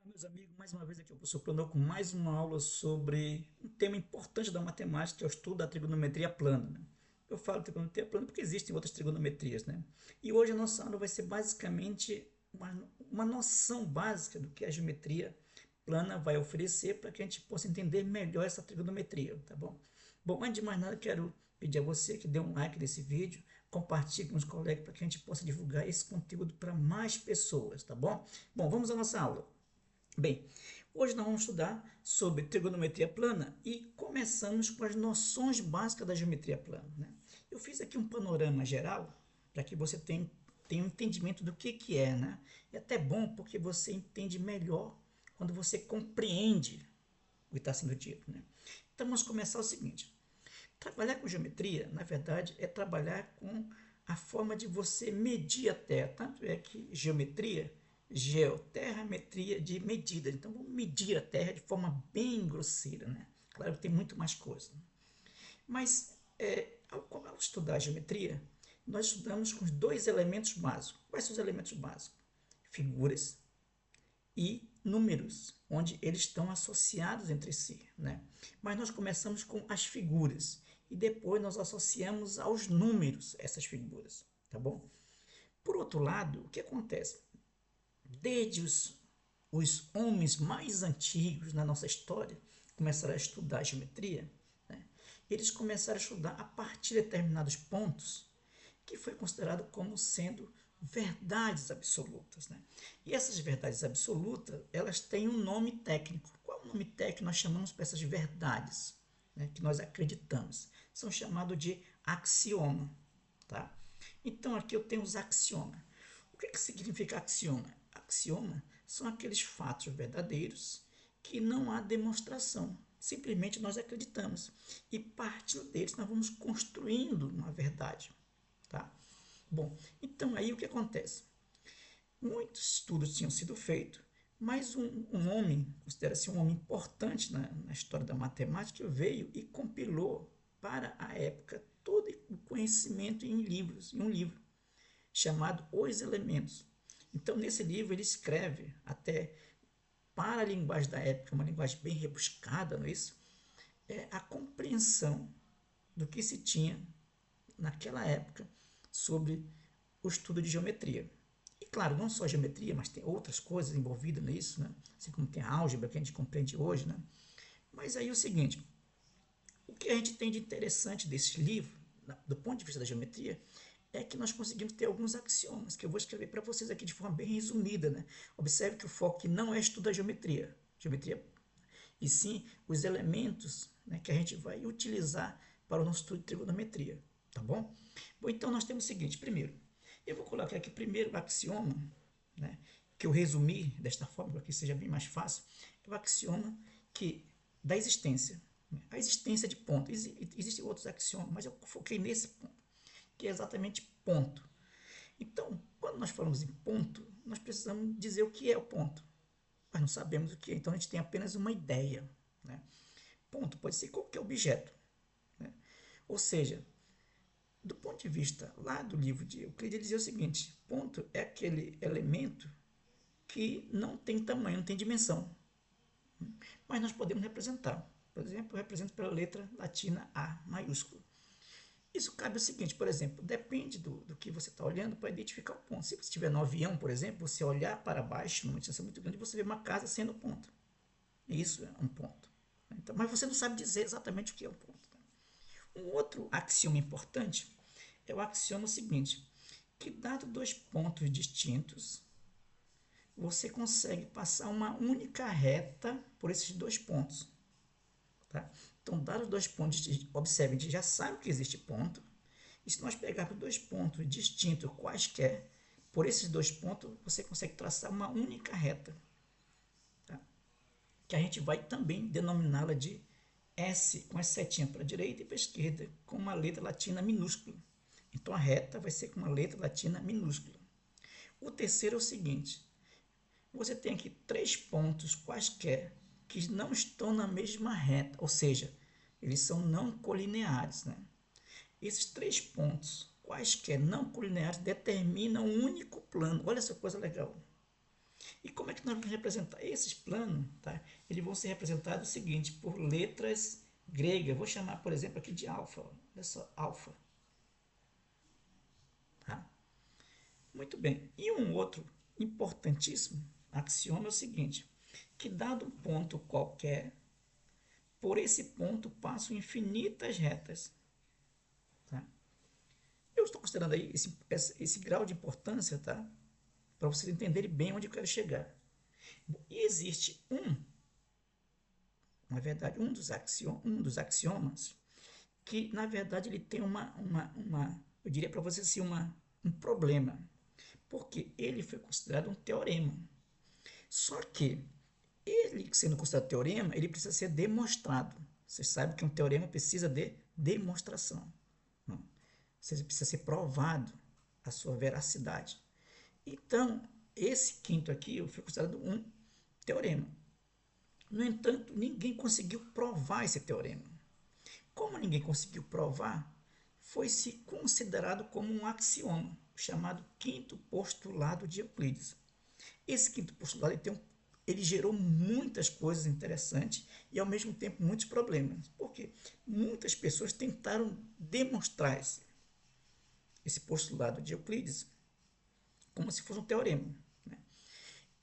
Meus amigos, mais uma vez aqui o professor Planô com mais uma aula sobre um tema importante da matemática, que é o estudo da trigonometria plana, né? Eu falo trigonometria plana porque existem outras trigonometrias, né? E hoje a nossa aula vai ser basicamente uma noção básica do que a geometria plana vai oferecer para que a gente possa entender melhor essa trigonometria, tá bom? Bom, antes de mais nada, quero pedir a você que dê um like nesse vídeo, compartilhe com os colegas para que a gente possa divulgar esse conteúdo para mais pessoas, tá bom? Bom, vamos à nossa aula. Bem, hoje nós vamos estudar sobre trigonometria plana e começamos com as noções básicas da geometria plana, né? Eu fiz aqui um panorama geral para que você tenha um entendimento do que é, né? É até bom porque você entende melhor quando você compreende o que está sendo dito, né? Então vamos começar o seguinte: trabalhar com geometria, na verdade, é trabalhar com a forma de você medir a Terra. Tanto é que geometria, geoterrametria de medida. Então vamos medir a Terra de forma bem grosseira, né? Claro que tem muito mais coisa. Mas ao estudar geometria, nós estudamos com os dois elementos básicos. Quais são os elementos básicos? Figuras e números, onde eles estão associados entre si, né? Mas nós começamos com as figuras e depois nós associamos aos números essas figuras, tá bom? Por outro lado, o que acontece? Desde os homens mais antigos na nossa história começaram a estudar geometria, né? Eles começaram a estudar a partir de determinados pontos que foi considerado como sendo verdades absolutas, né? E essas verdades absolutas, elas têm um nome técnico. Qual é o nome técnico nós chamamos para essas verdades, né, que nós acreditamos? São chamados de axioma, tá? Então aqui eu tenho os axiomas. O que significa axioma? Axioma são aqueles fatos verdadeiros que não há demonstração. Simplesmente nós acreditamos. E partindo deles nós vamos construindo uma verdade. Tá? Bom, então aí o que acontece? Muitos estudos tinham sido feitos, mas um homem, considera-se um homem importante na história da matemática, veio e compilou para a época todo o conhecimento em livros, em um livro chamado Os Elementos. Então, nesse livro, ele escreve até para a linguagem da época, uma linguagem bem rebuscada, não é isso? É a compreensão do que se tinha naquela época sobre o estudo de geometria. E claro, não só geometria, mas tem outras coisas envolvidas nisso, né? Assim como tem a álgebra que a gente compreende hoje, né? Mas aí é o seguinte, o que a gente tem de interessante desse livro, do ponto de vista da geometria, é que nós conseguimos ter alguns axiomas que eu vou escrever para vocês aqui de forma bem resumida, né? Observe que o foco aqui não é estudar geometria, e sim os elementos, né, que a gente vai utilizar para o nosso estudo de trigonometria, tá bom? Bom, então nós temos o seguinte, primeiro, eu vou colocar aqui primeiro o axioma, né, que eu resumi desta forma para que seja bem mais fácil, é o axioma que da existência, né, a existência de ponto. Existem outros axiomas, mas eu foquei nesse ponto, que é exatamente ponto. Então, quando nós falamos em ponto, nós precisamos dizer o que é o ponto, mas não sabemos o que é, então a gente tem apenas uma ideia, né? Ponto pode ser qualquer objeto, né? Ou seja, do ponto de vista lá do livro de Euclides, ele dizia o seguinte: ponto é aquele elemento que não tem tamanho, não tem dimensão, mas nós podemos representar. Por exemplo, eu represento pela letra latina A maiúsculo. Isso cabe o seguinte, por exemplo, depende do que você está olhando para identificar o ponto. Se você estiver no avião, por exemplo, você olhar para baixo, numa distância muito grande, você vê uma casa sendo ponto. Isso é um ponto. Então, mas você não sabe dizer exatamente o que é um ponto. Um outro axioma importante é o axioma seguinte, que dado dois pontos distintos, você consegue passar uma única reta por esses dois pontos. Tá? Então, dados dois pontos, observe, a gente já sabe que existe ponto, e se nós pegarmos dois pontos distintos quaisquer, por esses dois pontos você consegue traçar uma única reta, tá? Que a gente vai também denominá-la de S com as setinhas para a direita e para a esquerda com uma letra latina minúscula. Então a reta vai ser com uma letra latina minúscula. O terceiro é o seguinte: você tem aqui três pontos quaisquer que não estão na mesma reta, ou seja, eles são não colineares, né? Esses três pontos quaisquer não colineares determinam um único plano. Olha essa coisa legal. E como é que nós vamos representar esses planos? Tá? Eles vão ser representados o seguinte, por letras gregas. Vou chamar, por exemplo, aqui de alfa. Olha só, alfa. Tá? Muito bem. E um outro importantíssimo axioma é o seguinte, que dado um ponto qualquer, por esse ponto passam infinitas retas. Tá? Eu estou considerando aí esse grau de importância, tá? Para vocês entenderem bem onde eu quero chegar. E existe na verdade, um dos axiomas que, na verdade, ele tem eu diria para vocês assim, um problema, porque ele foi considerado um teorema. Só que ele, sendo considerado teorema, ele precisa ser demonstrado. Vocês sabem que um teorema precisa de demonstração. Não? Você precisa ser provado a sua veracidade. Então, esse quinto aqui foi considerado um teorema. No entanto, ninguém conseguiu provar esse teorema. Como ninguém conseguiu provar, foi-se considerado como um axioma, chamado quinto postulado de Euclides. Esse quinto postulado ele gerou muitas coisas interessantes e, ao mesmo tempo, muitos problemas. Por quê? Muitas pessoas tentaram demonstrar esse postulado de Euclides como se fosse um teorema. Né?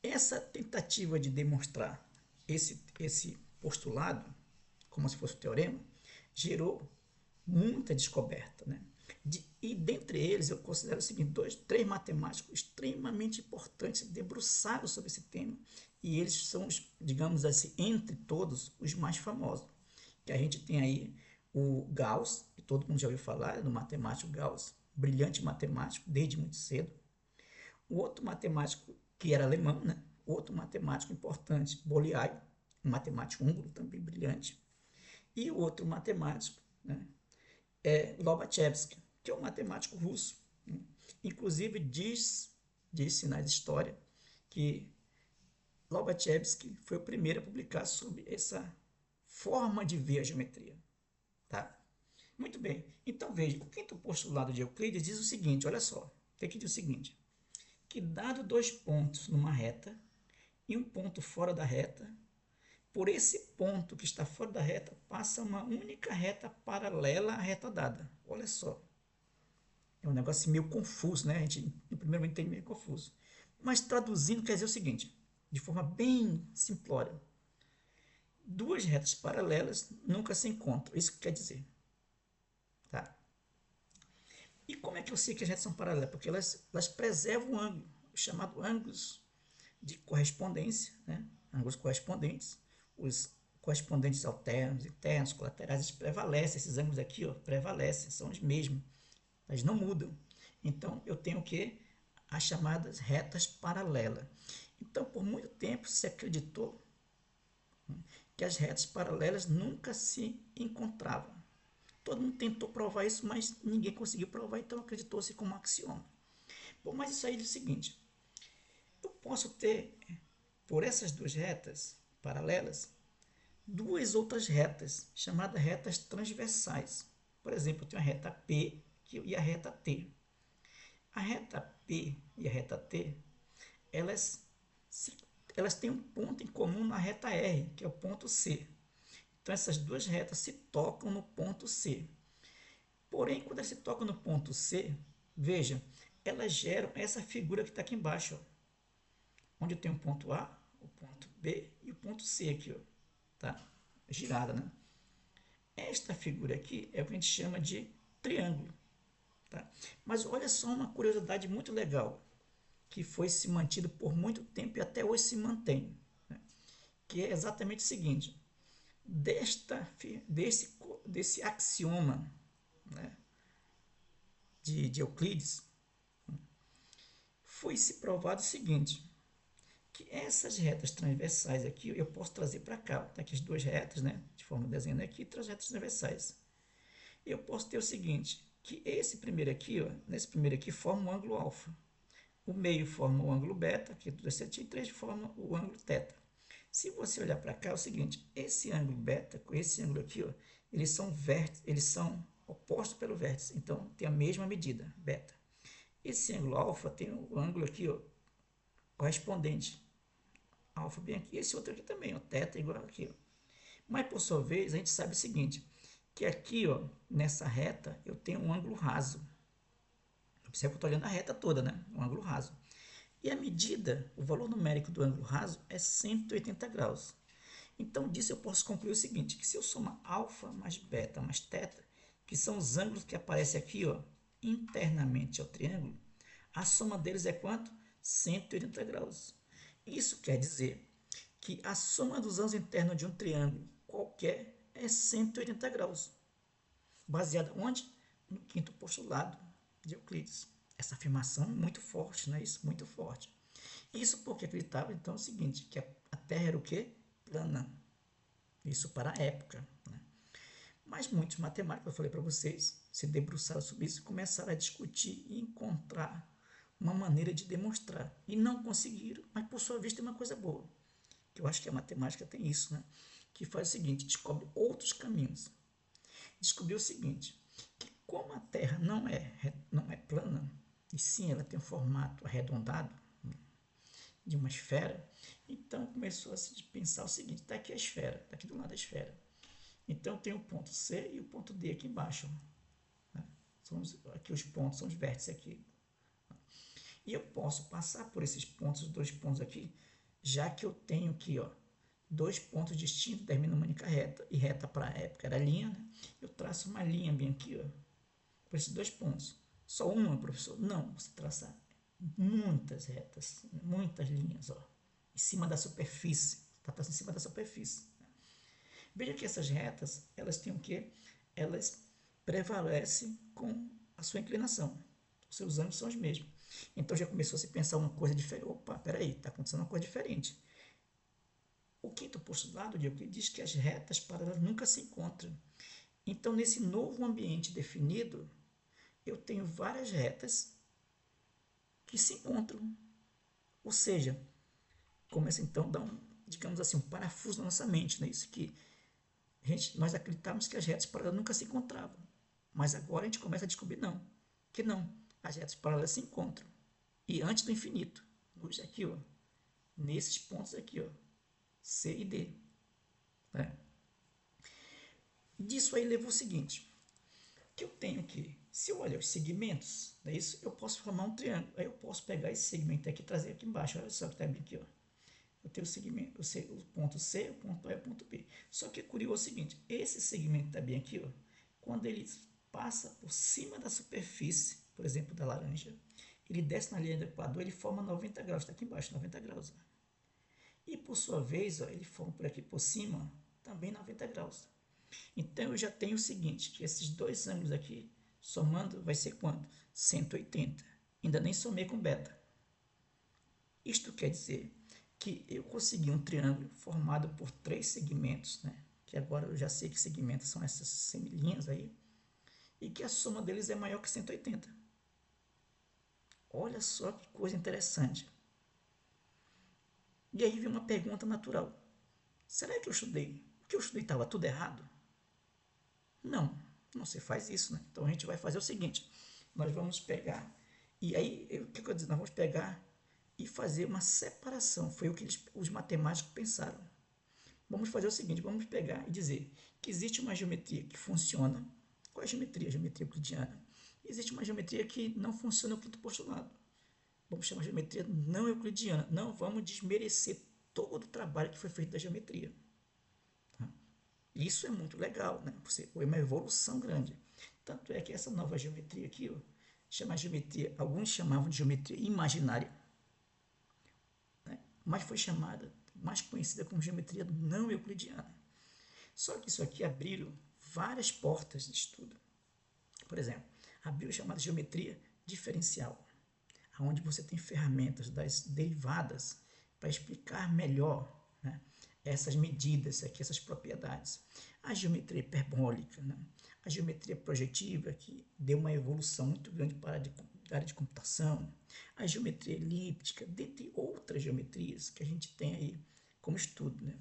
Essa tentativa de demonstrar esse postulado, como se fosse um teorema, gerou muita descoberta. Né? E dentre eles, eu considero o seguinte, três matemáticos extremamente importantes debruçaram sobre esse tema, e eles são, digamos assim, entre todos, os mais famosos. Que a gente tem aí o Gauss, que todo mundo já ouviu falar, do matemático Gauss, brilhante matemático, desde muito cedo. O outro matemático, que era alemão, né? Outro matemático importante, Bolyai, um matemático húngaro também brilhante. E o outro matemático, né, é Lobachevsky, que é um matemático russo. Né? Inclusive, disse na história que Lobachevsky foi o primeiro a publicar sobre essa forma de ver a geometria. Tá? Muito bem. Então, veja, o quinto postulado de Euclides diz o seguinte, olha só, tem que dizer o seguinte, que dado dois pontos numa reta e um ponto fora da reta, por esse ponto que está fora da reta, passa uma única reta paralela à reta dada. Olha só. É um negócio meio confuso, né? A gente, no primeiro momento, tem meio confuso. Mas traduzindo, quer dizer o seguinte, de forma bem simplória. Duas retas paralelas nunca se encontram. Isso que quer dizer. Tá? E como é que eu sei que as retas são paralelas? Porque elas preservam o ângulo, chamado ângulos de correspondência, né? Ângulos correspondentes. Os correspondentes alternos, internos, colaterais, eles prevalecem. Esses ângulos aqui, ó, prevalecem, são os mesmos. Elas não mudam. Então, eu tenho o quê? As chamadas retas paralelas. Então, por muito tempo, se acreditou que as retas paralelas nunca se encontravam. Todo mundo tentou provar isso, mas ninguém conseguiu provar, então acreditou-se como axioma. Bom, mas isso aí é o seguinte, eu posso ter, por essas duas retas paralelas, duas outras retas, chamadas retas transversais. Por exemplo, eu tenho a reta P e a reta T. A reta P e a reta T, elas têm um ponto em comum na reta R, que é o ponto C. Então, essas duas retas se tocam no ponto C. Porém, quando elas se tocam no ponto C, veja, elas geram essa figura que está aqui embaixo, ó, onde eu tenho o ponto A, o ponto B e o ponto C aqui, ó, tá? Girada, né? Esta figura aqui é o que a gente chama de triângulo. Tá? Mas olha só uma curiosidade muito legal, que foi se mantido por muito tempo e até hoje se mantém, né? Que é exatamente o seguinte, desse axioma, né, de Euclides, foi se provado o seguinte, que essas retas transversais aqui, eu posso trazer para cá, tá aqui as duas retas, né, de forma desenhando aqui, as retas transversais. Eu posso ter o seguinte, que esse primeiro aqui, ó, nesse primeiro aqui, forma um ângulo alfa. O meio forma o ângulo beta, que é tudo certinho, e 3 forma o ângulo θ. Se você olhar para cá, é o seguinte, esse ângulo beta com esse ângulo aqui, ó, eles são opostos pelo vértice, então tem a mesma medida, beta. Esse ângulo alfa tem o ângulo aqui, ó, correspondente, alfa bem aqui, esse outro aqui também, ó, θ igual aqui, ó. Mas, por sua vez, a gente sabe o seguinte, que aqui, ó, nessa reta, eu tenho um ângulo raso. Observe que eu estou olhando a reta toda, né? Um ângulo raso. E a medida, o valor numérico do ângulo raso é 180 graus. Então, disso eu posso concluir o seguinte, que se eu somar alfa mais beta mais θ, que são os ângulos que aparecem aqui, ó, internamente ao triângulo, a soma deles é quanto? 180 graus. Isso quer dizer que a soma dos ângulos internos de um triângulo qualquer é 180 graus. Baseada onde? No quinto postulado de Euclides. Essa afirmação é muito forte, não é isso? Muito forte. Isso porque acreditava, então, o seguinte, que a Terra era o quê? Plana. Isso para a época. Né? Mas muitos matemáticos, eu falei para vocês, se debruçaram sobre isso e começaram a discutir e encontrar uma maneira de demonstrar. E não conseguiram, mas por sua vez tem uma coisa boa, que eu acho que a matemática tem isso, né? Que faz o seguinte, descobre outros caminhos. Descobriu o seguinte, que como a Terra não é plana, e sim ela tem um formato arredondado, de uma esfera, então começou a se pensar o seguinte, está aqui a esfera, está aqui do lado da esfera. Então tem o ponto C e o ponto D aqui embaixo. Né? Aqui os pontos são os vértices aqui. E eu posso passar por esses pontos, os dois pontos aqui, já que eu tenho aqui, ó, dois pontos distintos, terminam uma única reta, e reta para a época era linha, né? Eu traço uma linha bem aqui, ó, por esses dois pontos. Só uma, professor? Não, você traça muitas retas, muitas linhas, ó, em cima da superfície, está traçando em cima da superfície. Veja que essas retas, elas têm o quê? Elas prevalecem com a sua inclinação. Os seus ângulos são os mesmos. Então já começou a se pensar uma coisa diferente. Opa, peraí, está acontecendo uma coisa diferente. O quinto postulado de Euclides diz que as retas paralelas nunca se encontram. Então, nesse novo ambiente definido, eu tenho várias retas que se encontram. Ou seja, começa então a dar digamos assim, um parafuso na nossa mente, né? Isso que nós acreditávamos que as retas paralelas nunca se encontravam. Mas agora a gente começa a descobrir que não. As retas paralelas se encontram. E antes do infinito, aqui, ó, nesses pontos aqui, ó, C e D. Né? Disso aí levou o seguinte, que eu tenho que, se eu olhar os segmentos, é isso, eu posso formar um triângulo. Aí eu posso pegar esse segmento aqui e trazer aqui embaixo. Olha só que está bem aqui, ó. Eu tenho o segmento, o ponto C, o ponto A e o ponto B. Só que é curioso o seguinte, esse segmento está bem aqui, ó, quando ele passa por cima da superfície, por exemplo, da laranja, ele desce na linha do Equador, ele forma 90 graus, está aqui embaixo, 90 graus. Ó. E por sua vez, ó, ele forma por aqui por cima, também 90 graus. Então eu já tenho o seguinte, que esses dois ângulos aqui, somando, vai ser quanto? 180. Ainda nem somei com beta. Isto quer dizer que eu consegui um triângulo formado por três segmentos, né? Que agora eu já sei que segmentos são essas semilinhas aí, e que a soma deles é maior que 180. Olha só que coisa interessante. E aí vem uma pergunta natural. Será que eu estudei? O que eu estudei estava tudo errado? Não, não se faz isso, né? Então a gente vai fazer o seguinte, nós vamos pegar, e aí, o que eu disse? Nós vamos pegar e fazer uma separação, foi o que os matemáticos pensaram. Vamos fazer o seguinte, vamos pegar e dizer que existe uma geometria que funciona. Qual é a geometria? A geometria euclidiana. Existe uma geometria que não funciona no quinto postulado. Vamos chamar de geometria não euclidiana. Não vamos desmerecer todo o trabalho que foi feito da geometria. Tá? Isso é muito legal, né? É uma evolução grande. Tanto é que essa nova geometria aqui, ó, chama geometria, alguns chamavam de geometria imaginária, né? Mas foi chamada, mais conhecida como geometria não euclidiana. Só que isso aqui abriu várias portas de estudo. Por exemplo, abriu a chamada geometria diferencial, onde você tem ferramentas das derivadas para explicar melhor, né, essas medidas aqui, essas propriedades. A geometria hiperbólica, né, a geometria projetiva, que deu uma evolução muito grande para a área de computação, a geometria elíptica, dentre outras geometrias que a gente tem aí como estudo. Né?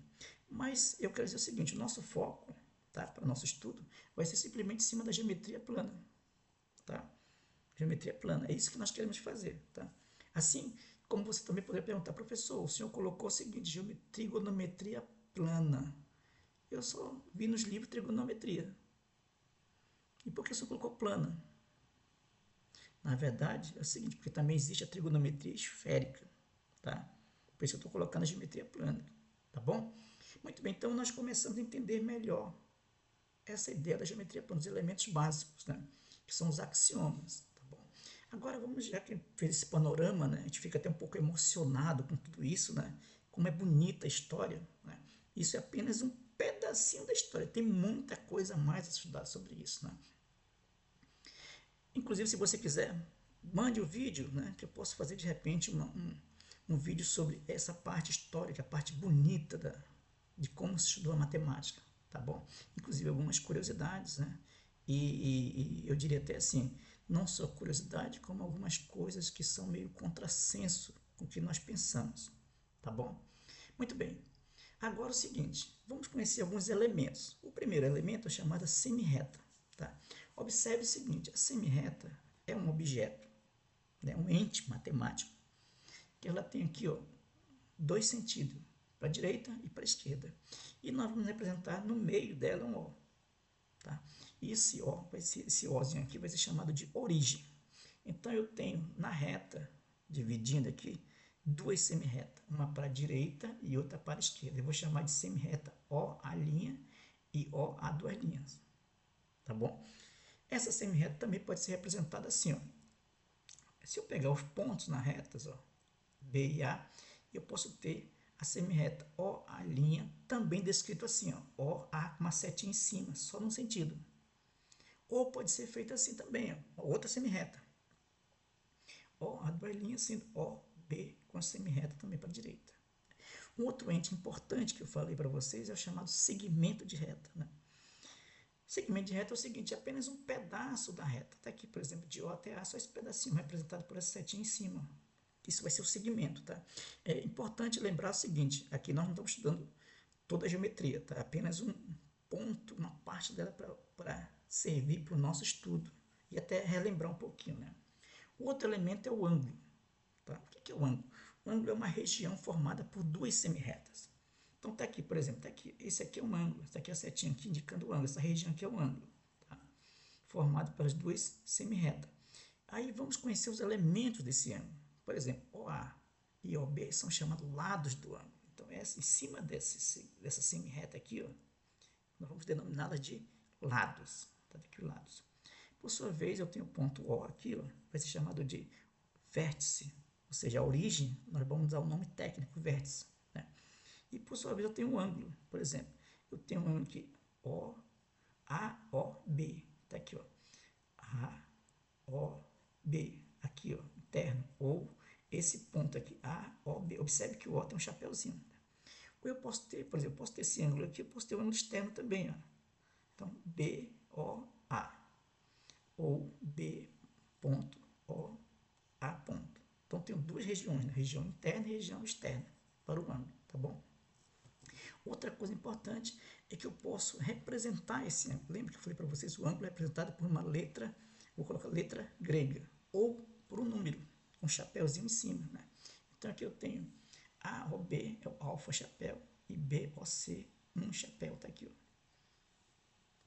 Mas eu quero dizer o seguinte, o nosso foco, tá, para o nosso estudo vai ser simplesmente em cima da geometria plana. Tá? Geometria plana, é isso que nós queremos fazer. Tá? Assim Como você também poderia perguntar, professor, o senhor colocou o seguinte, trigonometria plana. Eu só vi nos livros trigonometria. E por que o senhor colocou plana? Na verdade, é o seguinte, porque também existe a trigonometria esférica, tá? Por isso eu estou colocando a geometria plana, tá bom? Muito bem, então nós começamos a entender melhor essa ideia da geometria plana, os elementos básicos, né? Que são os axiomas, tá bom? Agora vamos, já que fez esse panorama, né? A gente fica até um pouco emocionado com tudo isso, né? Como é bonita a história, né? Isso é apenas um pedacinho da história, tem muita coisa a mais a estudar sobre isso, né? Inclusive, se você quiser, mande o vídeo, né, que eu posso fazer de repente um vídeo sobre essa parte histórica, a parte bonita de como se estudou a matemática, tá bom? Inclusive algumas curiosidades, né? E eu diria até assim, não só curiosidade, como algumas coisas que são meio contrassenso com o que nós pensamos, tá bom? Muito bem. Agora é o seguinte, vamos conhecer alguns elementos. O primeiro elemento é chamado semirreta, tá? Observe o seguinte, a semirreta é um objeto, né, um ente matemático, que ela tem aqui, ó, dois sentidos, para a direita e para a esquerda. E nós vamos representar no meio dela um O. Tá? E esse Ozinho aqui vai ser chamado de origem. Então eu tenho na reta, dividindo aqui, duas semirretas, uma para a direita e outra para a esquerda. Eu vou chamar de semirreta OA' e OA duas linhas. Tá bom? Essa semirreta também pode ser representada assim, ó. Se eu pegar os pontos nas retas, ó, B e A, eu posso ter a semirreta OA', também descrito assim, ó, OA com uma setinha em cima, só num sentido. Ou pode ser feito assim também, ó, outra semirreta. OA duas linhas sendo OB com a semirreta também para a direita. Um outro ente importante que eu falei para vocês é o chamado segmento de reta, né? Segmento de reta é o seguinte, é apenas um pedaço da reta. Está aqui, por exemplo, de O até A, só esse pedacinho representado por essa setinha em cima. Isso vai ser o segmento, tá? É importante lembrar o seguinte, aqui nós não estamos estudando toda a geometria, tá? Apenas um ponto, uma parte dela para servir para o nosso estudo e até relembrar um pouquinho, né? O outro elemento é o ângulo, tá? O que é o ângulo? O ângulo é uma região formada por duas semirretas. Então tá aqui, por exemplo, tá aqui. Esse aqui é um ângulo, essa aqui é a setinha aqui indicando o ângulo, essa região aqui é um ângulo, tá? Formado pelas duas semirretas. Aí vamos conhecer os elementos desse ângulo. Por exemplo, OA e OB são chamados lados do ângulo. Então, em cima dessa semirreta aqui, ó, nós vamos denominá-las de lados. Tá aqui lados. Por sua vez, eu tenho o ponto O aqui, ó, vai ser chamado de vértice, ou seja, a origem, nós vamos usar o nome técnico vértice, né? E por sua vez eu tenho um ângulo, por exemplo, eu tenho um ângulo aqui, AOB, tá aqui, ó, AOB, aqui, ó, interno, ou esse ponto aqui, AOB, observe que o O tem um chapéuzinho. Ou eu posso ter, por exemplo, eu posso ter esse ângulo aqui, eu posso ter um ângulo externo também, ó. Então, BOA, ou B.OA. Então, tenho duas regiões, né? Região interna e região externa para o ângulo, tá bom? Outra coisa importante é que eu posso representar esse ângulo. Lembra que eu falei para vocês, o ângulo é representado por uma letra, vou colocar letra grega, ou por um número, um chapéuzinho em cima, né? Então, aqui eu tenho AOB, é o alfa chapéu, e BOC, um chapéu, tá aqui, ó,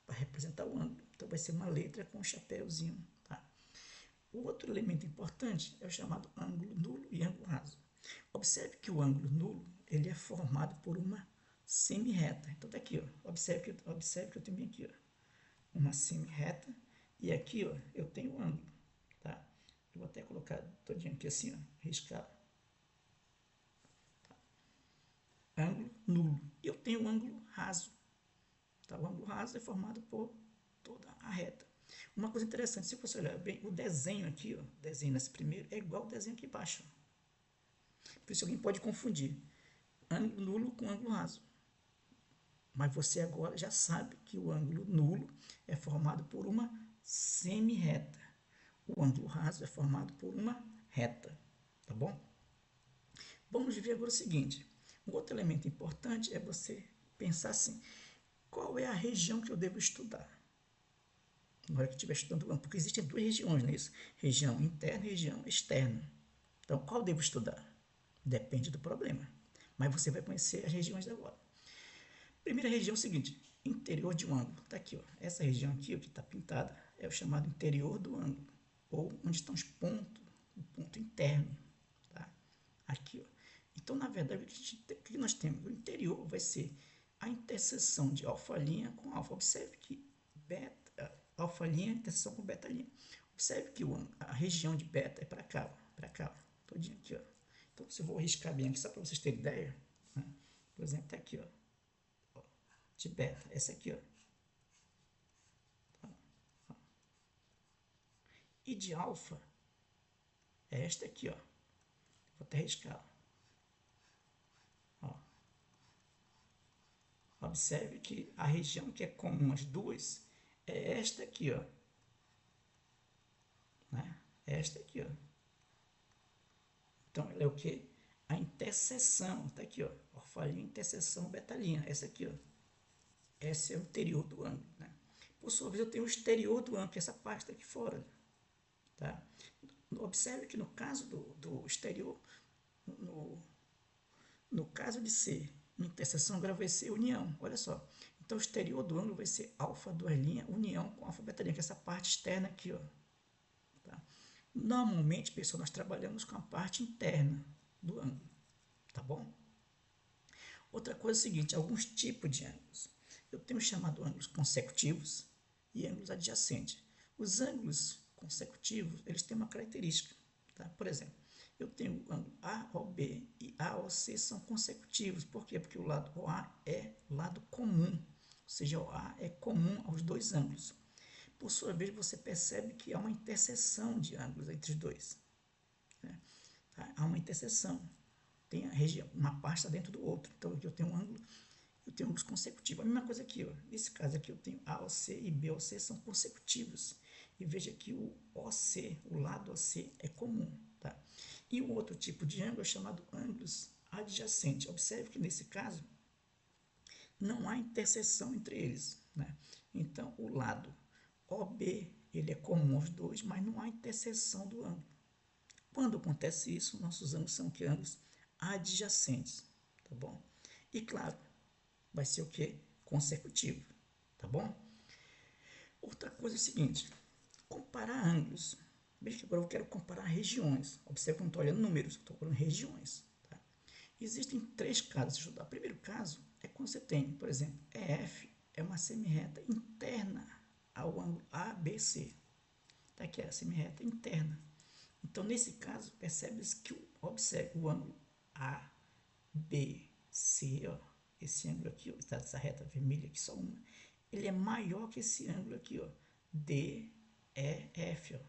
para representar o ângulo. Então, vai ser uma letra com um chapéuzinho, tá? O outro elemento importante é o chamado ângulo nulo e ângulo raso. Observe que o ângulo nulo ele é formado por uma semirreta. Então tá aqui, ó. Observe que eu tenho bem aqui, ó, uma semirreta e aqui, ó, eu tenho um ângulo, tá? Eu vou até colocar todinho aqui assim, ó, riscar. Tá? Ângulo nulo. E eu tenho um ângulo raso. Tá? O ângulo raso é formado por toda a reta. Uma coisa interessante, se você olhar bem, o desenho aqui, ó, o desenho nesse primeiro, é igual ao desenho aqui embaixo. Ó. Por isso alguém pode confundir ângulo nulo com ângulo raso. Mas você agora já sabe que o ângulo nulo é formado por uma semirreta. O ângulo raso é formado por uma reta. Tá bom? Vamos ver agora o seguinte. Um outro elemento importante é você pensar assim, qual é a região que eu devo estudar? Na hora que estiver estudando o ângulo, porque existem duas regiões, não é isso? Região interna e região externa. Então, qual eu devo estudar? Depende do problema. Mas você vai conhecer as regiões agora. Primeira região é o seguinte, interior de um ângulo. Está aqui, ó. Essa região aqui, ó, que está pintada, é o chamado interior do ângulo, ou onde estão os pontos, o ponto interno. Tá? Aqui, ó. Então, na verdade, o que nós temos? O interior vai ser a interseção de alfa' com alfa. Observe que beta, alfa' interseção com beta'. Observe que a região de beta é para cá, todinho aqui, ó. Então, se eu vou riscar bem aqui, só para vocês terem ideia, né? Por exemplo, tá aqui, ó, de beta, essa aqui, ó. E de alfa é esta aqui, ó. Vou até riscar, ó. Observe que a região que é comum às duas é esta aqui, ó. Né? Esta aqui, ó. Então, ela é o que? A interseção, tá aqui, ó. Alfa', interseção beta', essa aqui, ó. Esse é o interior do ângulo, né? Por sua vez, eu tenho o exterior do ângulo, que é essa parte aqui fora, tá? Observe que no caso do exterior, no caso de ser interseção, agora vai ser união, olha só. Então, o exterior do ângulo vai ser alfa, duas linhas, união com alfa, beta', que é essa parte externa aqui, ó. Tá? Normalmente, pessoal, nós trabalhamos com a parte interna do ângulo, tá bom? Outra coisa é o seguinte, alguns tipos de ângulos. Eu tenho chamado ângulos consecutivos e ângulos adjacentes. Os ângulos consecutivos, eles têm uma característica, tá? Por exemplo, eu tenho o ângulo AOB e AOC são consecutivos. Por quê? Porque o lado OA é lado comum, ou seja, o A é comum aos dois ângulos. Por sua vez, você percebe que há uma interseção de ângulos entre os dois, né? Tá? Há uma interseção. Tem a região, uma parte está dentro do outro. Então, aqui eu tenho um ângulo, eu tenho ângulos consecutivos. A mesma coisa aqui, ó. Nesse caso aqui, eu tenho AOC e BOC são consecutivos. E veja que o OC, o lado OC, é comum, tá? E o outro tipo de ângulo é chamado ângulos adjacentes. Observe que nesse caso, não há interseção entre eles, né? Então, o lado OB, ele é comum aos dois, mas não há interseção do ângulo. Quando acontece isso, nossos ângulos são que ângulos adjacentes, tá bom? E claro, vai ser o que? Consecutivo, tá bom? Outra coisa é o seguinte, comparar ângulos. Veja que agora eu quero comparar regiões. Observe que eu não estou olhando números, estou olhando regiões. Tá? Existem três casos a estudar. O primeiro caso é quando você tem, por exemplo, EF é uma semirreta interna ao ângulo ABC. Tá aqui é a semirreta interna. Então, nesse caso, percebe-se que observe o ângulo ABC, ó, esse ângulo aqui, ó, está essa reta vermelha aqui, só uma, ele é maior que esse ângulo aqui, ó, DEF, ó.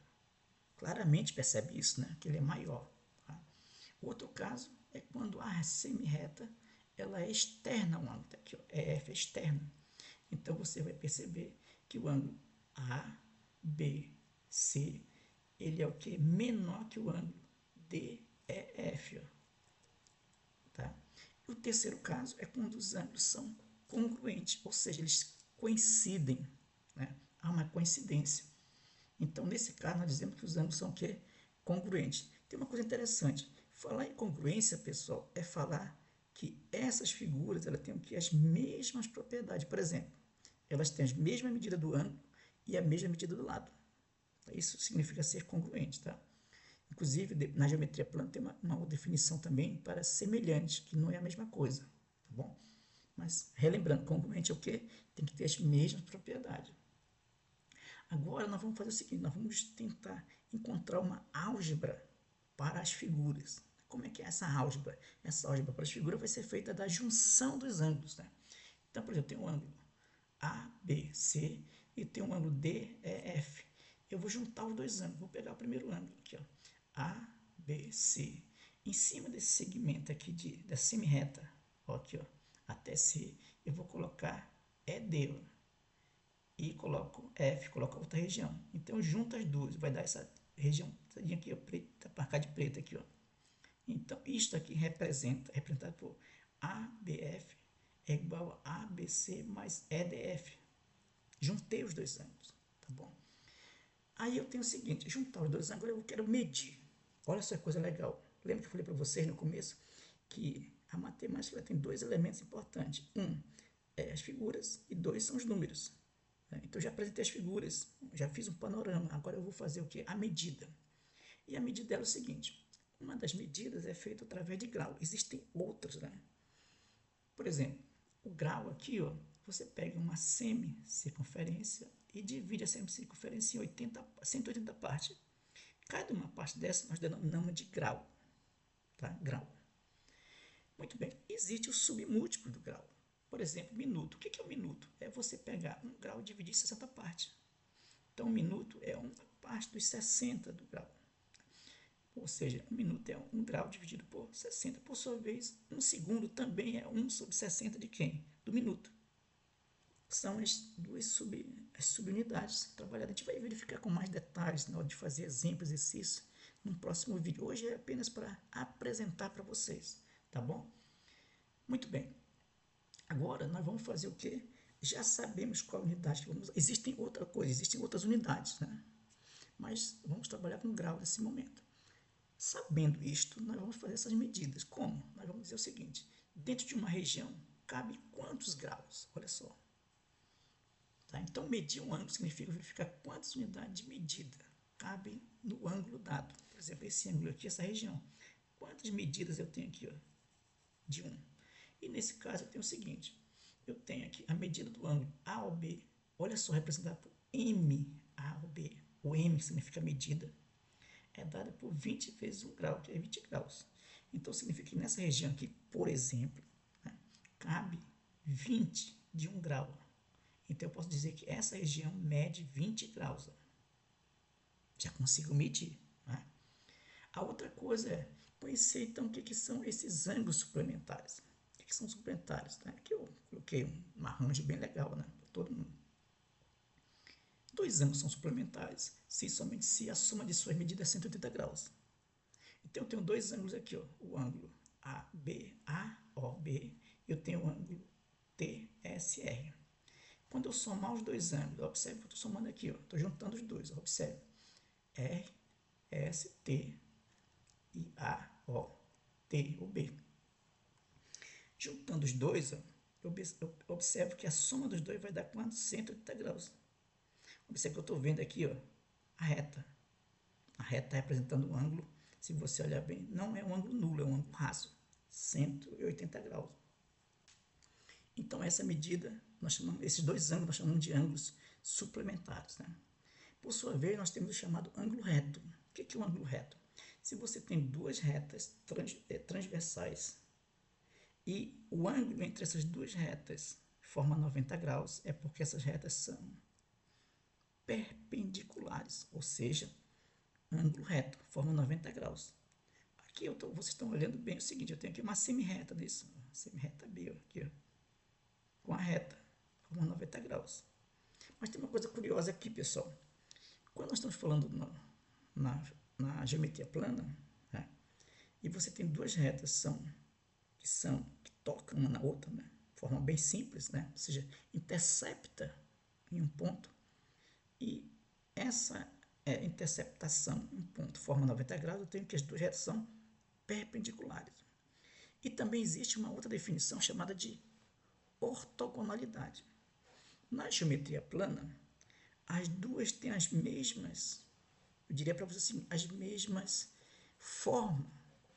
Claramente percebe isso, né? Que ele é maior. Tá? Outro caso é quando a semirreta ela é externa ao ângulo, tá aqui, ó, EF é externa. Então, você vai perceber que o ângulo ABC ele é o que? Menor que o ângulo DEF. Ó. Tá? E o terceiro caso é quando os ângulos são congruentes, ou seja, eles coincidem, né? Há uma coincidência. Então, nesse caso, nós dizemos que os ângulos são o quê? Congruentes. Tem uma coisa interessante. Falar em congruência, pessoal, é falar que essas figuras elas têm o quê? As mesmas propriedades. Por exemplo, elas têm a mesma medida do ângulo e a mesma medida do lado. Isso significa ser congruente, tá? Inclusive, na geometria plana tem uma definição também para semelhante, que não é a mesma coisa, tá bom? Mas, relembrando, congruente é o quê? Tem que ter as mesmas propriedades. Agora, nós vamos fazer o seguinte, nós vamos tentar encontrar uma álgebra para as figuras. Como é que é essa álgebra? Essa álgebra para as figuras vai ser feita da junção dos ângulos, né? Então, por exemplo, eu tenho um ângulo ABC e tenho um ângulo DEF. Eu vou juntar os dois ângulos. Vou pegar o primeiro ângulo aqui, ó, ABC. Em cima desse segmento aqui da semirreta, ó, aqui, ó, até C, eu vou colocar ED, ó, e coloco F, coloco outra região. Então, eu junto as duas, vai dar essa região aqui, ó, preta, marcada de preto aqui, ó. Então, isto aqui representado por ABF é igual a ABC mais EDF. Juntei os dois ângulos, tá bom? Aí eu tenho o seguinte, juntar os dois ângulos, eu quero medir. Olha essa coisa legal. Lembra que eu falei para vocês no começo que a matemática ela tem dois elementos importantes. Um é as figuras e dois são os números. Então, já apresentei as figuras, já fiz um panorama. Agora eu vó fazer o quê? A medida. E a medida é o seguinte: uma das medidas é feita através de grau. Existem outras, né? Por exemplo, o grau aqui, ó, você pega uma semicircunferência e divide a semicircunferência em 180 partes. Cada uma parte dessa nós denominamos de grau. Tá? Grau. Muito bem. Existe o submúltiplo do grau. Por exemplo, minuto. O que é um minuto? É você pegar um grau e dividir em 60 partes. Então, um minuto é uma parte dos 60 do grau. Ou seja, um minuto é 1 grau dividido por 60. Por sua vez, um segundo também é 1 sobre 60 de quem? Do minuto. São as duas subunidades trabalhadas. A gente vai verificar com mais detalhes na hora de fazer exemplos, exercícios, no próximo vídeo. Hoje é apenas para apresentar para vocês, tá bom? Muito bem. Agora nós vamos fazer o quê? Já sabemos qual unidade que vamos usar. Existem outras unidades, né? Mas vamos trabalhar com grau nesse momento. Sabendo isto, nós vamos fazer essas medidas. Como? Nós vamos dizer o seguinte: dentro de uma região cabe quantos graus? Olha só. Tá? Então, medir um ângulo significa verificar quantas unidades de medida cabem no ângulo dado. Por exemplo, esse ângulo aqui, essa região. Quantas medidas eu tenho aqui? Ó, de 1. E nesse caso eu tenho o seguinte: eu tenho aqui a medida do ângulo A ao B. Olha só, representado por M A ao B. O M significa medida. É dada por 20 vezes 1 grau, que é 20 graus. Então, significa que nessa região aqui, por exemplo, né, cabe 20 de 1 grau. Então, eu posso dizer que essa região mede 20 graus. Já consigo medir. Né? A outra coisa é conhecer, então, o que são esses ângulos suplementares. O que são suplementares? Né? Aqui eu coloquei um arranjo bem legal, né, para todo mundo. Dois ângulos são suplementares somente se a soma de suas medidas é 180 graus. Então, eu tenho dois ângulos aqui, ó, o ângulo AOB, eu tenho o ângulo TSR. Quando eu somar os dois ângulos, observe que eu estou somando aqui, estou juntando os dois, observe. RST e AOT, o B. Juntando os dois, ó, eu observo que a soma dos dois vai dar quanto? 180 graus. Observe que eu estou vendo aqui, ó, a reta. A reta está representando um ângulo, se você olhar bem, não é um ângulo nulo, é um ângulo raso. 180 graus. Então, essa medida, esses dois ângulos nós chamamos de ângulos suplementares. Né? Por sua vez, nós temos o chamado ângulo reto. O que é um ângulo reto? Se você tem duas retas transversais e o ângulo entre essas duas retas forma 90 graus, é porque essas retas são perpendiculares, ou seja, ângulo reto, forma 90 graus. Aqui vocês estão olhando bem o seguinte: eu tenho aqui uma semi-reta disso, semi-reta B, aqui, ó, com a reta, forma 90 graus. Mas tem uma coisa curiosa aqui, pessoal. Quando nós estamos falando na geometria plana, né, e você tem duas retas que tocam uma na outra, né, de forma bem simples, né, ou seja, intercepta em um ponto, e essa interceptação em um ponto forma 90 graus, eu tenho que as duas retas são perpendiculares. E também existe uma outra definição chamada de ortogonalidade. Na geometria plana, as duas têm as mesmas, eu diria para você assim, as mesmas formas,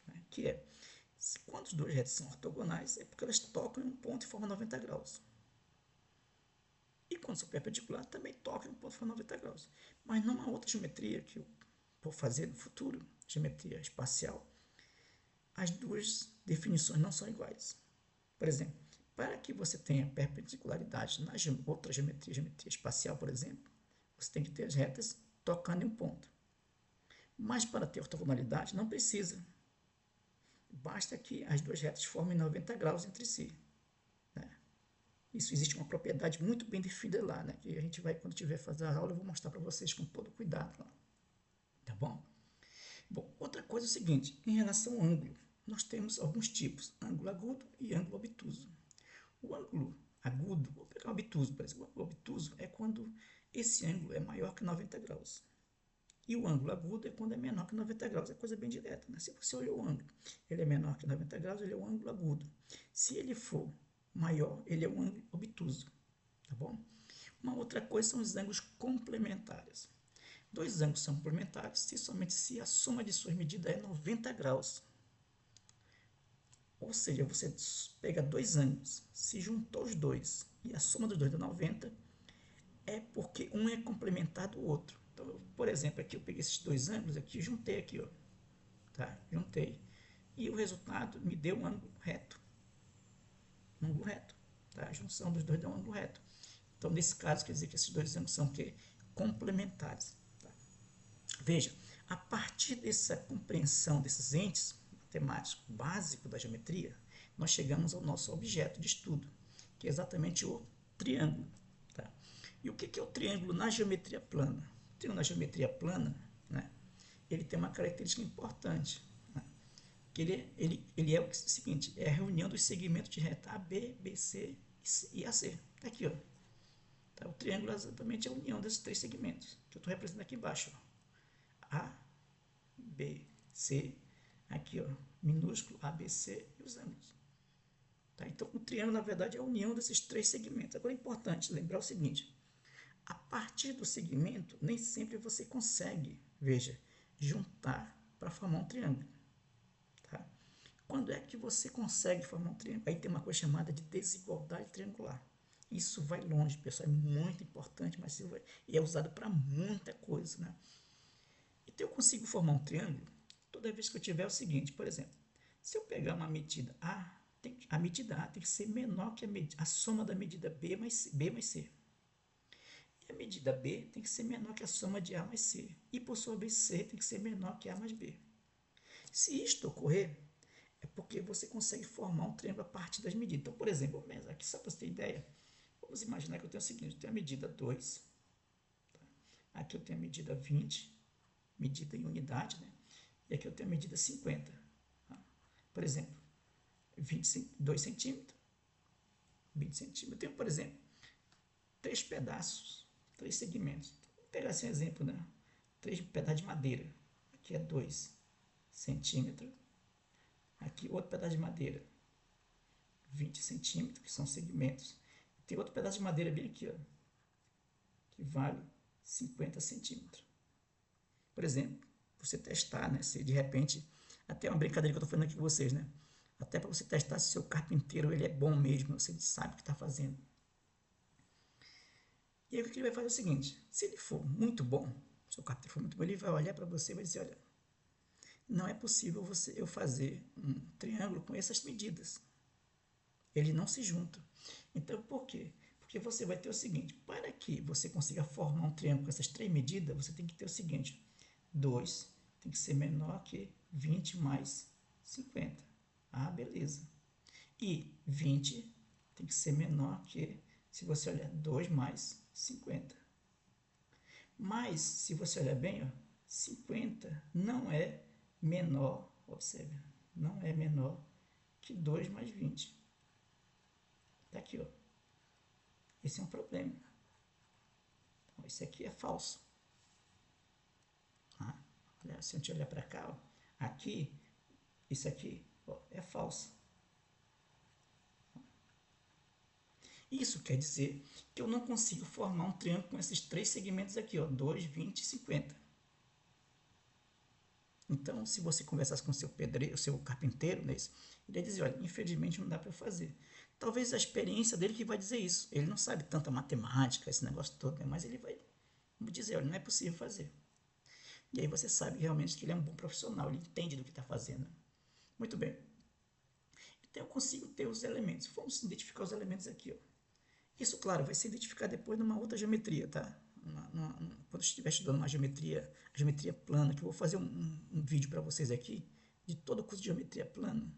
né? Que é, quando as duas retas são ortogonais, é porque elas tocam em um ponto e formam 90 graus. E quando são perpendiculares, também tocam em um ponto e formam 90 graus. Mas numa outra geometria que eu vou fazer no futuro, geometria espacial, as duas definições não são iguais. Por exemplo, para que você tenha perpendicularidade na outra geometria espacial, por exemplo, você tem que ter as retas tocando em um ponto. Mas para ter ortogonalidade, não precisa. Basta que as duas retas formem 90 graus entre si. Né? Isso existe uma propriedade muito bem definida lá, né? Que a gente vai, quando tiver fazer a aula, eu vou mostrar para vocês com todo cuidado. Lá. Tá bom? Bom, outra coisa é o seguinte, em relação ao ângulo, nós temos alguns tipos, ângulo agudo e ângulo obtuso. O ângulo agudo, vou pegar o obtuso, por exemplo. O obtuso é quando esse ângulo é maior que 90 graus. E o ângulo agudo é quando é menor que 90 graus. É coisa bem direta, né? Se você olhar o ângulo, ele é menor que 90 graus, ele é um ângulo agudo. Se ele for maior, ele é um ângulo obtuso, tá bom? Uma outra coisa são os ângulos complementares. Dois ângulos são complementares somente se a soma de suas medidas é 90 graus. Ou seja, você pega dois ângulos, se juntou os dois e a soma dos dois dá 90, é porque um é complementar do outro. Então, por exemplo, aqui eu peguei esses dois ângulos aqui, juntei aqui, ó, tá? Juntei. E o resultado me deu um ângulo reto. Um ângulo reto, tá? A junção dos dois dá um ângulo reto. Então, nesse caso, quer dizer que esses dois ângulos são o quê? Complementares. Tá? Veja, a partir dessa compreensão desses entes matemáticos básicos da geometria, nós chegamos ao nosso objeto de estudo, que é exatamente o triângulo. Tá? E o que é o triângulo na geometria plana? O triângulo na geometria plana, né, ele tem uma característica importante, né, que ele é o seguinte, é a reunião dos segmentos de reta AB, BC e AC. Tá aqui, ó. Tá? O triângulo é exatamente a união desses três segmentos, que eu estou representando aqui embaixo. Ó. A, B, C, aqui, ó, minúsculo ABC e os ângulos. Tá? Então, o triângulo, na verdade, é a união desses três segmentos. Agora, é importante lembrar o seguinte, a partir do segmento, nem sempre você consegue, veja, juntar para formar um triângulo. Tá? Quando é que você consegue formar um triângulo? Aí tem uma coisa chamada de desigualdade triangular. Isso vai longe, pessoal, é muito importante, mas é usado para muita coisa, né? Então eu consigo formar um triângulo toda vez que eu tiver o seguinte, por exemplo, se eu pegar uma medida A, a medida A tem que ser menor que a soma da medida B mais C. E a medida B tem que ser menor que a soma de A mais C. E por sua vez C tem que ser menor que A mais B. Se isto ocorrer, é porque você consegue formar um triângulo a partir das medidas. Então, por exemplo, aqui só para você ter ideia, vamos imaginar que eu tenho o seguinte, eu tenho a medida 2, tá? Aqui eu tenho a medida 20, medida em unidade, né? E aqui eu tenho a medida 50. Tá? Por exemplo, 22 centímetros, 20 centímetros. Eu tenho, por exemplo, 3 pedaços, 3 segmentos. Então, vou pegar assim um exemplo, né? 3 pedaços de madeira. Aqui é 2 centímetros. Aqui outro pedaço de madeira, 20 centímetros, que são segmentos. Tem outro pedaço de madeira bem aqui, ó, que vale 50 centímetros. Por exemplo, você testar, né? Se de repente, até uma brincadeira que eu estou fazendo aqui com vocês, né? Até para você testar se o seu carpinteiro ele é bom mesmo, se ele sabe o que está fazendo. E aí o que ele vai fazer é o seguinte, se ele for muito bom, se o seu carpinteiro for muito bom, ele vai olhar para você e vai dizer, olha, não é possível eu fazer um triângulo com essas medidas. Ele não se junta. Então, por quê? Porque você vai ter o seguinte, para que você consiga formar um triângulo com essas três medidas, você tem que ter o seguinte, 2 tem que ser menor que 20 mais 50. Ah, beleza. E 20 tem que ser menor que, se você olhar, 2 mais 50. Mas, se você olhar bem, ó, 50 não é menor, observe, não é menor que 2 mais 20. Está aqui, ó. Esse é um problema. Então, esse aqui é falso. Ah, se a gente olhar para cá, ó, aqui, isso aqui, ó, é falso. Isso quer dizer que eu não consigo formar um triângulo com esses três segmentos aqui, ó, 2, 20 e 50. Então, se você conversasse com o seu pedreiro, o seu carpinteiro, né, ele ia dizer, olha, infelizmente não dá para fazer. Talvez a experiência dele que vai dizer isso. Ele não sabe tanta matemática, esse negócio todo, né, mas ele vai dizer, olha, não é possível fazer. E aí você sabe realmente que ele é um bom profissional, ele entende do que está fazendo. Muito bem. Então eu consigo ter os elementos. Vamos identificar os elementos aqui, ó. Isso, claro, vai se identificar depois numa outra geometria, tá? Quando eu estiver estudando uma geometria, a geometria plana, que eu vou fazer um vídeo para vocês aqui, de todo o curso de geometria plana,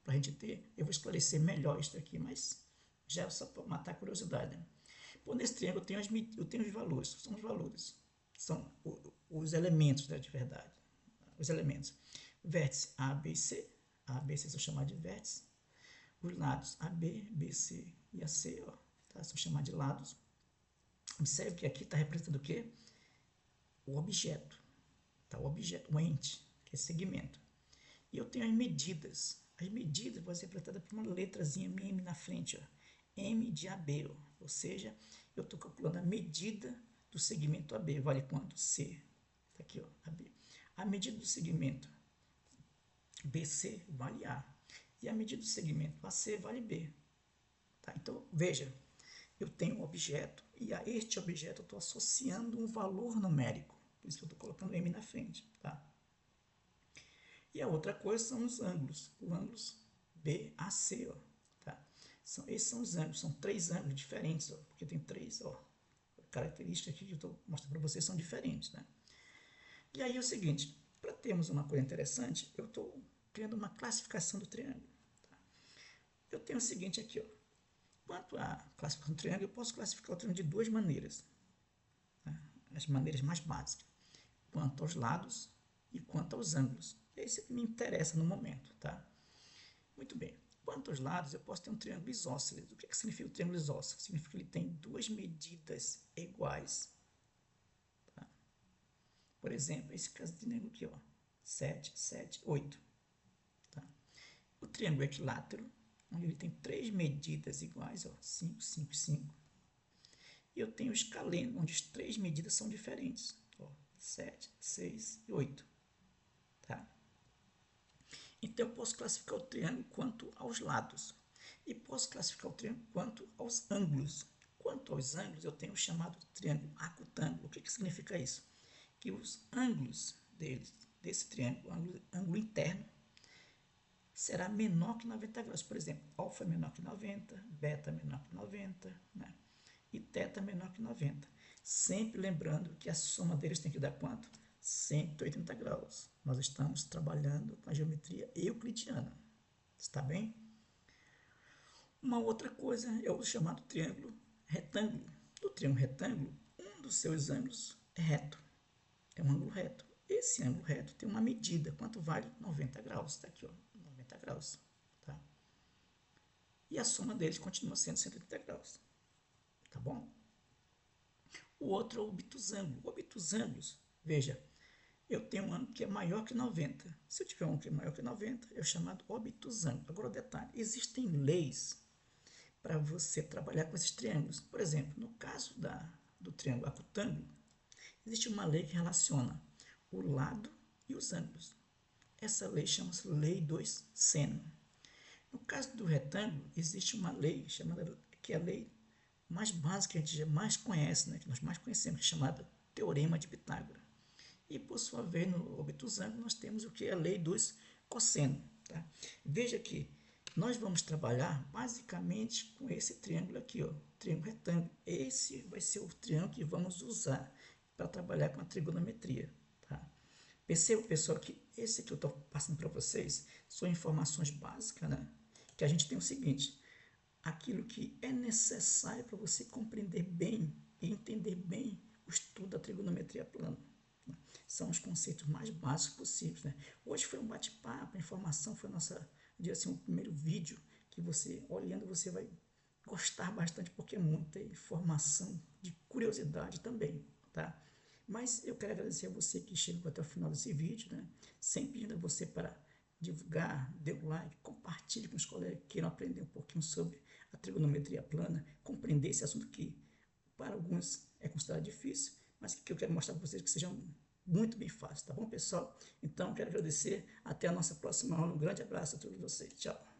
para a gente ter, eu vou esclarecer melhor isso aqui, mas já é só para matar a curiosidade. Né? Pô, nesse triângulo eu tenho os valores, são os valores, são os elementos, né, de verdade, os elementos. Vértice A, B e C, A, B e C são chamados de vértices, os lados AB, BC e AC, ó, tá? São chamados de lados. Observe que aqui está representando o quê? O objeto. tá? O objeto, o ente, que é segmento. E eu tenho as medidas. As medidas vão ser representadas por uma letrazinha M na frente, ó. M de AB, ó. Ou seja, eu estou calculando a medida do segmento AB. Vale quanto? C. Tá aqui, ó, AB. A medida do segmento BC vale A. E a medida do segmento AC vale B. Tá? Então, veja, eu tenho um objeto e a este objeto eu estou associando um valor numérico. Por isso que eu estou colocando M na frente. Tá? E a outra coisa são os ângulos. Os ângulos BAC. Ó, tá? Esses são os ângulos. São 3 ângulos diferentes. Ó, porque tem 3 características que eu estou mostrando para vocês são diferentes. Né? E aí é o seguinte. Para termos uma coisa interessante, eu estou criando uma classificação do triângulo. Tá? Eu tenho o seguinte aqui. Ó. Quanto à classificação do triângulo, eu posso classificar o triângulo de 2 maneiras. Tá? As maneiras mais básicas. Quanto aos lados e quanto aos ângulos. Esse é o que me interessa no momento. Tá? Muito bem. Quanto aos lados, eu posso ter um triângulo isósceles. O que significa o triângulo isósceles? Significa que ele tem 2 medidas iguais. Tá? Por exemplo, esse caso de triângulo aqui, ó, 7, 7, 8. Tá? O triângulo equilátero, onde ele tem 3 medidas iguais, ó, 5, 5, 5. E eu tenho o escaleno, onde as 3 medidas são diferentes, ó, 7, 6 e 8. Tá? Então, eu posso classificar o triângulo quanto aos lados. E posso classificar o triângulo quanto aos ângulos. Quanto aos ângulos, eu tenho o chamado triângulo acutângulo. O que significa isso? Que os ângulos desse triângulo, ângulo interno, será menor que 90 graus. Por exemplo, alfa é menor que 90, beta é menor que 90, né? E teta é menor que 90. Sempre lembrando que a soma deles tem que dar quanto? 180 graus. Nós estamos trabalhando com a geometria euclidiana. Está bem? Uma outra coisa é o chamado triângulo retângulo. Do triângulo retângulo, um dos seus ângulos é reto. É um ângulo reto. Esse ângulo reto tem uma medida. Quanto vale? 90 graus. Está aqui, ó, 90 graus. Tá? E a soma deles continua sendo 180 graus. Tá bom? O outro é o obtusângulo. O obtusângulo, veja, eu tenho um ângulo que é maior que 90. Se eu tiver um que é maior que 90, é o chamado obtusângulo. Agora, o detalhe, existem leis para você trabalhar com esses triângulos. Por exemplo, no caso do triângulo acutângulo, existe uma lei que relaciona o lado e os ângulos. Essa lei chama-se Lei 2 seno. No caso do retângulo, existe uma lei chamada, que é a lei mais básica que a gente mais conhece, né, que nós mais conhecemos, que é chamada Teorema de Pitágoras. E, por sua vez, no obtusângulo, nós temos o que é a lei dos cosseno. Tá? Veja que nós vamos trabalhar basicamente com esse triângulo aqui, ó, triângulo retângulo. Esse vai ser o triângulo que vamos usar para trabalhar com a trigonometria. Tá? Perceba, pessoal, que esse que eu estou passando para vocês são informações básicas, né? Que a gente tem o seguinte, aquilo que é necessário para você compreender bem e entender bem o estudo da trigonometria plana. São os conceitos mais básicos possíveis. Né? Hoje foi um bate-papo, a informação foi assim, o primeiro vídeo que você, olhando, você vai gostar bastante, porque é muita informação de curiosidade também. Tá? Mas eu quero agradecer a você que chegou até o final desse vídeo, né? Sempre pedindo a você para divulgar, dê um like, compartilhe com os colegas que queiram aprender um pouquinho sobre a trigonometria plana, compreender esse assunto que para alguns é considerado difícil, mas que eu quero mostrar para vocês que sejam muito bem fácil, tá bom, pessoal? Então, quero agradecer. Até a nossa próxima aula. Um grande abraço a todos vocês. Tchau.